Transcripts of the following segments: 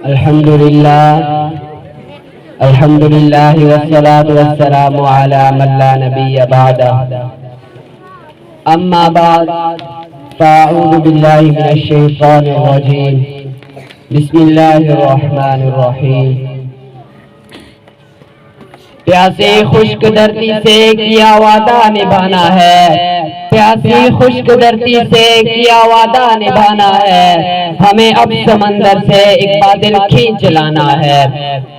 الحمدللہ والصلاة والسلام علی من لا نبی بعدہ اما بعد فاعوذ باللہ من الشیطان الرجیم بسم اللہ الرحمن الرحیم پیاسی خشک دھرتی سے کیا وعدہ نبھانا ہے، پیاسی خشک دھرتی سے کیا وعدہ نبھانا ہے، ہمیں اب سمندر سے ایک بادل کھینچ لانا ہے،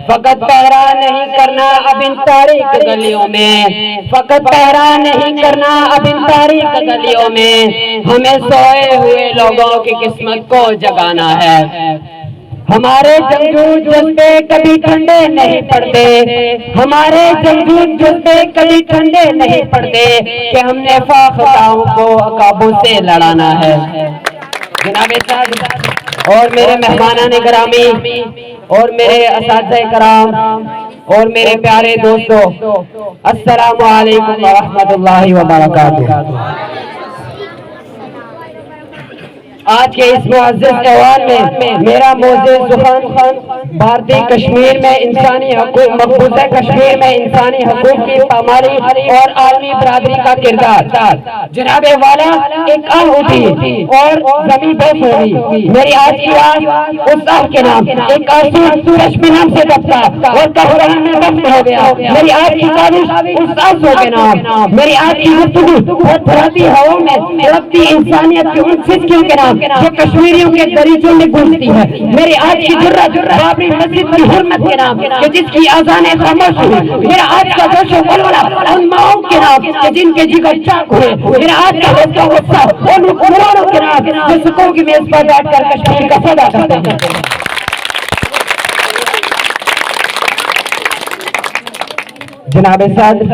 فقط پہرا نہیں کرنا اب ان تاریک گلیوں میں، فقط پہرا نہیں کرنا اب ان تاریک گلیوں میں، ہمیں سوئے ہوئے لوگوں کی قسمت کو جگانا ہے۔ ہمارے جنگجو جذبے کبھی ٹھنڈے نہیں پڑتے، ہمارے جنگجو جذبے کبھی ٹھنڈے نہیں پڑتے کہ ہم نے فاختاؤں کو قابو سے لڑانا ہے۔ جناب صاحب اور میرے مہمانان گرامی اور میرے اساتذہ کرام اور میرے پیارے دوستو، السلام علیکم ورحمۃ اللہ وبرکاتہ۔ آج کے اس معزز ایوان میں میرا موضوع سخن بھارتی کشمیر میں انسانی حقوق، مقبوضہ کشمیر میں انسانی حقوق کی پامالی اور عالمی برادری کا کردار۔ جناب والا ایک آہ اٹھی اور زمین بس ہوئی، میری آج کی بات اس آہ کے نام ایک آنسو سورج میں نام سے دبتا اور کہربان میں دفن ہو گیا، میری آج کی سازش اس آنسو کے نام، میری آج کی گفتگو اور بھراتی ہواؤں میں تڑپتی انسانیت کی ان سچکیوں کے نام جو کشمیریوں کے دریچوں میں گونجتی ہے، میری آج کی جرأت بابری مسجد کی حرمت کے نام کہ جس کی اذانیں خاموش ہوئی، میرا آج کا جوش و ولولہ ان ماؤں کے نام کہ جن کے جگر چاک ہوئے، میرا آج کا غصہ ان حکمرانوں کے نام جو سکوں کی میز پر بیٹھ کر کشمیر کا سودا کرتے ہیں۔ جناب صادر،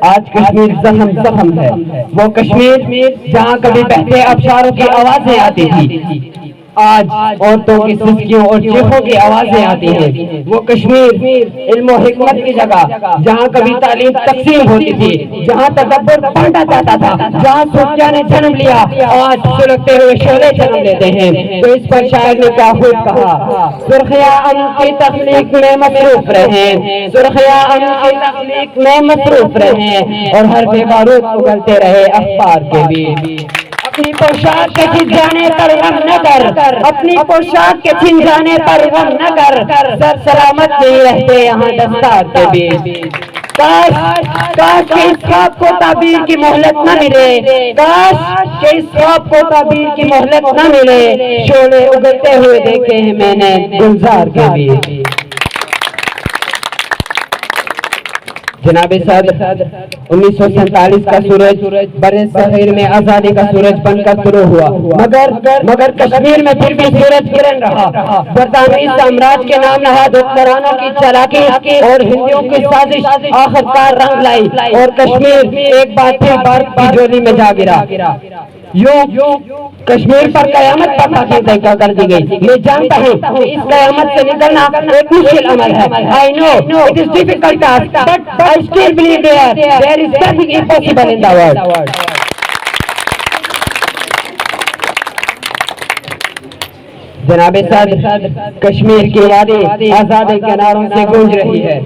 آج کشمیر زخم ہے، وہ کشمیر جہاں کبھی بہتے آبشاروں کی آوازیں آتی تھی، آج عورتوں کی سسکیوں اور چیخوں کی آوازیں آتی ہیں، وہ کشمیر علم و حکمت کی جگہ جہاں کبھی تعلیم تقسیم ہوتی تھی، جہاں تدبر بانٹا جاتا تھا، جہاں صوفیہ نے جنم لیا، آج سلگتے ہوئے شعلے جنم لیتے ہیں۔ تو اس پر شاعر نے کیا خوب کہا، سرخیاں ان کی تخلیق میں مصروف رہیں، سرخیاں ان کی تخلیق میں مصروف رہیں اور ہر بے بارود اگلتے رہے اخبار کے بھی۔ اپنی پوشاک کے چھن جانے پر غم نہ کر، اپنی پوشاک کے چھن جانے پر غم نہ کر، سر سلامت نہیں رہتے یہاں دستار کے بھی۔ کاش کہ اس خواب کو تعبیر کی مہلت نہ ملے، کاش کہ اس خواب کو تعبیر کی مہلت نہ ملے، شعلے اگلتے ہوئے دیکھے ہیں میں نے گلزار کے بھی۔ جناب صادر، 1947 کا سورج بر صغیر میں آزادی کا سورج بن کر طلوع ہوا، مگر کشمیر میں پھر بھی سورج گرن رہا۔ برطانوی سامراج کے نام نہاد حکمرانوں کی چالاکی اور ہندیوں کی سازش آخرکار رنگ لائی اور کشمیر ایک بار پھر بھارت کی جولی میں جا گرا۔ یوں کشمیر پر قیامت پر تاکید کر دی گئی۔ میں جانتا ہوں کہ اس قیامت سے نکلنا ایک مشکل عمل ہے۔ I know it is difficult task, but I still believe there is nothing impossible in the world. جناب صادر، کشمیر کی وادی آزادی کناروں سے گونج رہی ہے،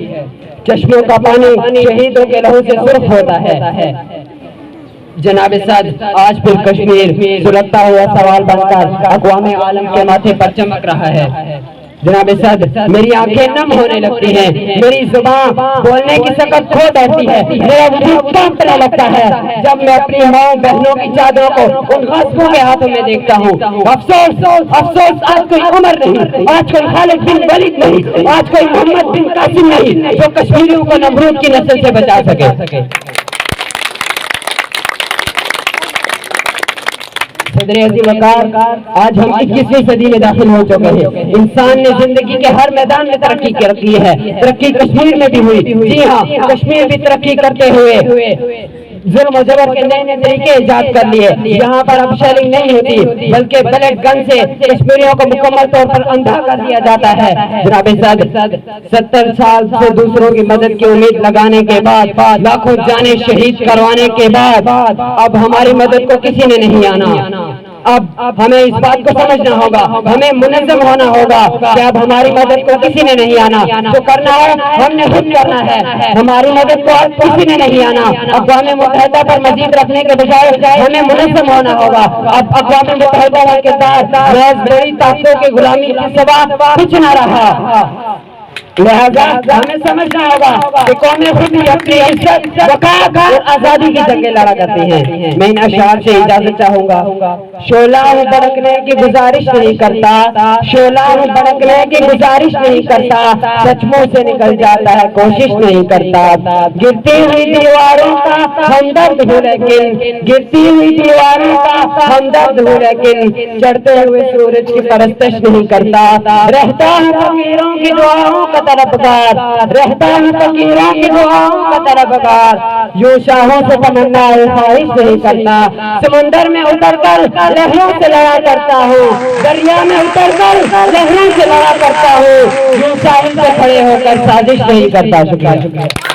چشموں کا پانی شہیدوں کے لہو سے سرخ ہوتا ہے۔ جناب صادر، آج پھر کشمیر سلگتا ہوا سوال بن کر اقوام عالم کے ماتھے پر چمک رہا ہے۔ جناب صادر، میری آنکھیں نم ہونے لگتی ہیں، میری زبان بولنے کی سکت کھو بیٹھتی ہے، میرا وجود کانپنے لگتا ہے جب میں اپنی ماں بہنوں کی چادروں کو ان غاصبوں کے ہاتھوں میں دیکھتا ہوں۔ افسوس آج کوئی عمر نہیں، آج کوئی خالد بن ولید نہیں، آج کوئی محمد بن قاسم نہیں جو کشمیریوں کو نمرود کی نسل سے بچا سکے۔ صدر عظیم وقار، آج ہم 21ویں صدی میں داخل ہو چکے ہیں۔ انسان نے زندگی کے ہر میدان میں ترقی کی ہے، ترقی کشمیر میں بھی ہوئی۔ جی ہاں، کشمیر بھی ترقی کرتے ہوئے ظلم و جبر کے نئے نئے طریقے ایجاد کر لیے، یہاں پر اب شیلنگ نہیں ہوتی بلکہ بلیٹ گن سے کشمیریوں کو مکمل طور پر اندھا کر دیا جاتا ہے۔ جناب صادر، 70 سال سے دوسروں کی مدد کی امید لگانے کے بعد، لاکھوں جانیں شہید کروانے کے بعد اب ہماری مدد کو کسی نے نہیں آنا۔ اب ہمیں اس بات کو سمجھنا ہوگا، ہمیں منظم ہونا ہوگا کہ اب ہماری مدد کو کسی نے نہیں آنا، جو کرنا ہے ہم نے خود کرنا ہے، ہماری مدد کو اب کسی نے نہیں آنا۔ اقوام متحدہ پر مزید رکھنے کے بجائے ہمیں منظم ہونا ہوگا۔ اب اقوام متحدہ کا کردار محض بڑی طاقتوں کی غلامی کے سوا کچھ نہ رہا، لہذا ہمیں سمجھنا ہوگا کہ قومیں خود ہی اپنی عزت، وقار اور آزادی کی جنگیں لڑا کرتی ہیں۔ میں ان اشعار سے اجازت چاہوں گا۔ شعلہ ہوں بھڑکنے کی گزارش نہیں کرتا، شعلہ ہوں بھڑکنے کی گزارش نہیں کرتا، سچ منہ سے نکل جاتا ہے کوشش نہیں کرتا۔ گرتی ہوئی دیواروں کا ہمدرد ہوں لیکن، گرتی ہوئی دیواروں کا ہمدرد ہوں لیکن، چڑھتے ہوئے سورج کی پرستش نہیں کرتا۔ رہتا ہوں فقیروں کی دعاؤں کا طلبگار، رہتا ہوں فقیروں کی دعاؤں کا طلبگار، یوں شاہوں سے تمنا خواہش نہیں کرتا۔ سمندر میں اتر کر لہروں سے لڑا کرتا ہوں، دریا میں اتر کر لہروں سے لڑا کرتا ہوں، یوں ساحل سے کھڑے ہو کر سازش نہیں کرتا۔ شکریہ۔